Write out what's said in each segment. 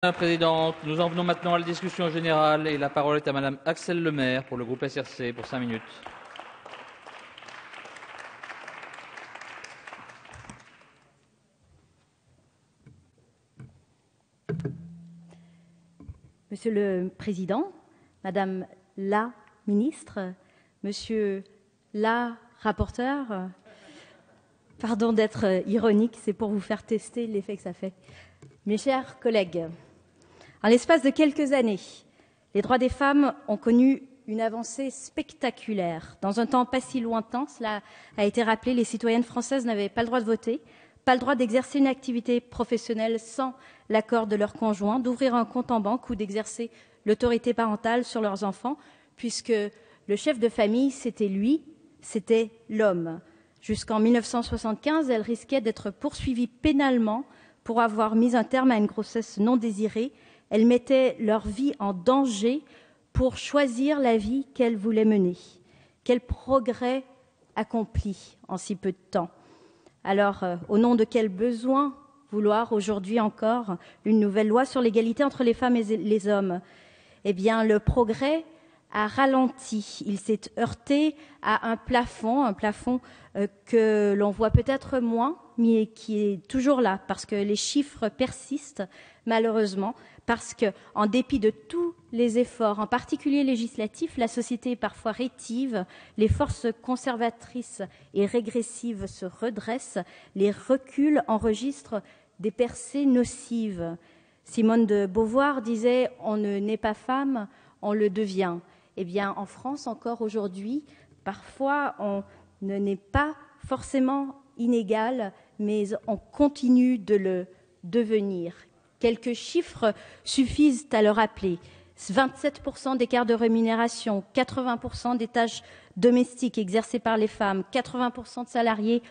Madame la Présidente, nous en venons maintenant à la discussion générale et la parole est à Madame Axel Lemaire pour le groupe SRC pour 5 minutes. Monsieur le Président, Madame la Ministre, Monsieur la Rapporteur, pardon d'être ironique, c'est pour vous faire tester l'effet que ça fait. Mes chers collègues, en l'espace de quelques années, les droits des femmes ont connu une avancée spectaculaire. Dans un temps pas si lointain, cela a été rappelé, les citoyennes françaises n'avaient pas le droit de voter, pas le droit d'exercer une activité professionnelle sans l'accord de leur conjoint, d'ouvrir un compte en banque ou d'exercer l'autorité parentale sur leurs enfants, puisque le chef de famille, c'était lui, c'était l'homme. Jusqu'en 1975, elles risquaient d'être poursuivies pénalement pour avoir mis un terme à une grossesse non désirée. Elles mettaient leur vie en danger pour choisir la vie qu'elles voulaient mener. Quel progrès accompli en si peu de temps. Alors, au nom de quel besoin vouloir aujourd'hui encore une nouvelle loi sur l'égalité entre les femmes et les hommes? Eh bien, le progrès a ralenti. Il s'est heurté à un plafond que l'on voit peut-être moins, mais qui est toujours là, parce que les chiffres persistent, malheureusement, parce qu'en dépit de tous les efforts, en particulier législatifs, la société est parfois rétive, les forces conservatrices et régressives se redressent, les reculs enregistrent des percées nocives. Simone de Beauvoir disait « On ne naît pas femme, on le devient ». Eh bien, en France, encore aujourd'hui, parfois, on ne naît pas forcément inégal, mais on continue de le devenir. Quelques chiffres suffisent à le rappeler. 27% d'écart de rémunération, 80% des tâches domestiques exercées par les femmes, 80% de salariés,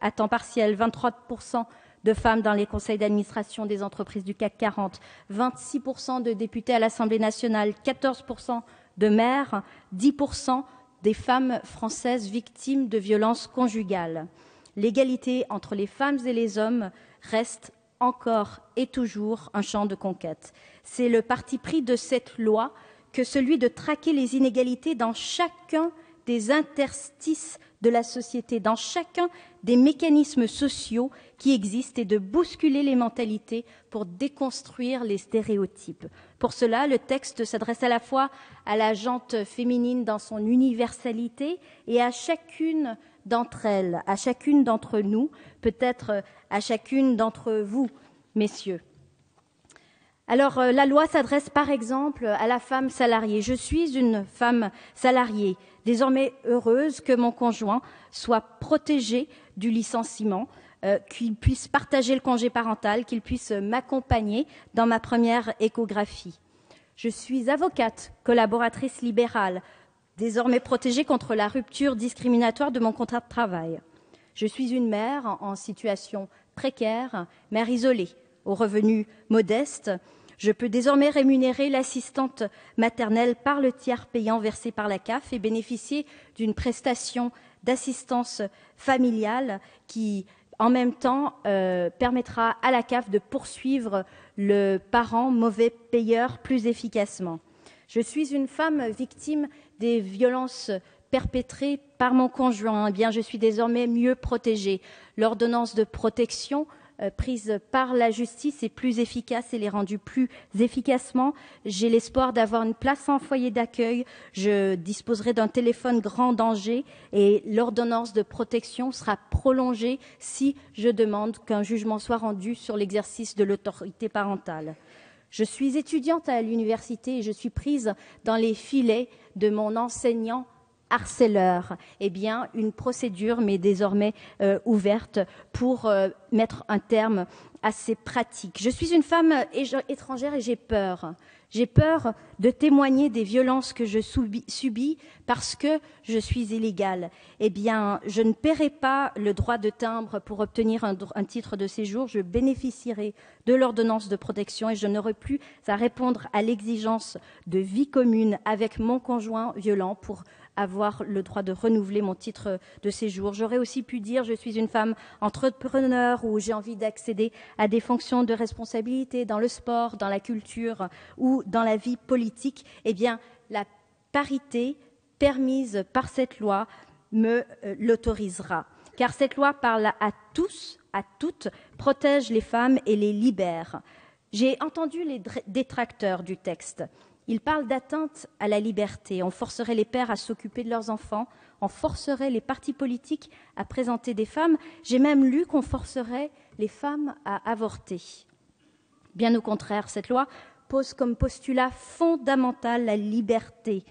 à temps partiel, 23% de femmes dans les conseils d'administration des entreprises du CAC 40, 26% de députés à l'Assemblée nationale, 14% de maires, 10% des femmes françaises victimes de violences conjugales. L'égalité entre les femmes et les hommes reste encore et toujours un champ de conquête. C'est le parti pris de cette loi que celui de traquer les inégalités dans chacun des interstices de la société, dans chacun des mécanismes sociaux qui existent et de bousculer les mentalités pour déconstruire les stéréotypes. Pour cela, le texte s'adresse à la fois à la gente féminine dans son universalité et à chacune d'entre elles, à chacune d'entre nous, peut-être à chacune d'entre vous, messieurs. Alors, la loi s'adresse par exemple à la femme salariée. Je suis une femme salariée, désormais heureuse que mon conjoint soit protégé du licenciement, qu'il puisse partager le congé parental, qu'il puisse m'accompagner dans ma première échographie. Je suis avocate, collaboratrice libérale, désormais protégée contre la rupture discriminatoire de mon contrat de travail. Je suis une mère en situation précaire, mère isolée, aux revenus modestes. Je peux désormais rémunérer l'assistante maternelle par le tiers payant versé par la CAF et bénéficier d'une prestation d'assistance familiale qui, en même temps, permettra à la CAF de poursuivre le parent mauvais payeur plus efficacement. Je suis une femme victime des violences perpétrées par mon conjoint. Eh bien, je suis désormais mieux protégée. L'ordonnance de protection prise par la justice est plus efficace et les rendue plus efficacement. J'ai l'espoir d'avoir une place en foyer d'accueil. Je disposerai d'un téléphone grand danger et l'ordonnance de protection sera prolongée si je demande qu'un jugement soit rendu sur l'exercice de l'autorité parentale. Je suis étudiante à l'université et je suis prise dans les filets de mon enseignant harceleur. Eh bien, une procédure m'est désormais ouverte pour mettre un terme à ces pratiques. Je suis une femme étrangère et j'ai peur. J'ai peur de témoigner des violences que je subis parce que je suis illégale. Eh bien, je ne paierai pas le droit de timbre pour obtenir un titre de séjour. Je bénéficierai de l'ordonnance de protection et je n'aurai plus à répondre à l'exigence de vie commune avec mon conjoint violent pour avoir le droit de renouveler mon titre de séjour. J'aurais aussi pu dire je suis une femme entrepreneur ou j'ai envie d'accéder à des fonctions de responsabilité dans le sport, dans la culture ou dans la vie politique. Eh bien, la parité permise par cette loi me l'autorisera. Car cette loi parle à tous, à toutes, protège les femmes et les libère. J'ai entendu les détracteurs du texte. Ils parlent d'atteinte à la liberté. On forcerait les pères à s'occuper de leurs enfants, on forcerait les partis politiques à présenter des femmes. J'ai même lu qu'on forcerait les femmes à avorter. Bien au contraire, cette loi pose comme postulat fondamental la liberté.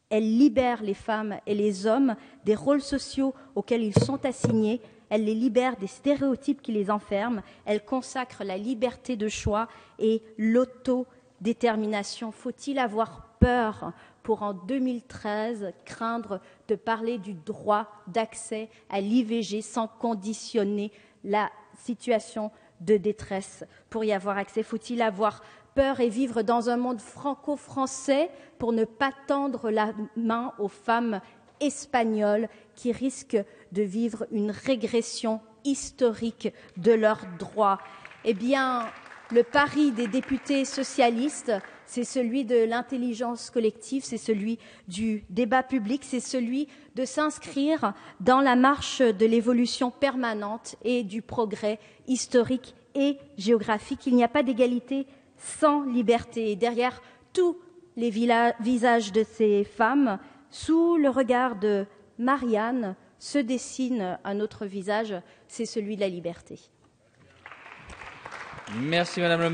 Elle libère les femmes et les hommes des rôles sociaux auxquels ils sont assignés. Elle les libère des stéréotypes qui les enferment. Elle consacre la liberté de choix et l'autodétermination. Faut-il avoir peur pour, en 2013, craindre de parler du droit d'accès à l'IVG sans conditionner la situation de détresse pour y avoir accès? Faut-il avoir peur et vivre dans un monde franco-français pour ne pas tendre la main aux femmes espagnoles qui risquent de vivre une régression historique de leurs droits? Eh bien, le pari des députés socialistes, c'est celui de l'intelligence collective, c'est celui du débat public, c'est celui de s'inscrire dans la marche de l'évolution permanente et du progrès historique et géographique. Il n'y a pas d'égalité sans liberté. Et derrière tous les visages de ces femmes, sous le regard de Marianne, se dessine un autre visage, c'est celui de la liberté. Merci Madame le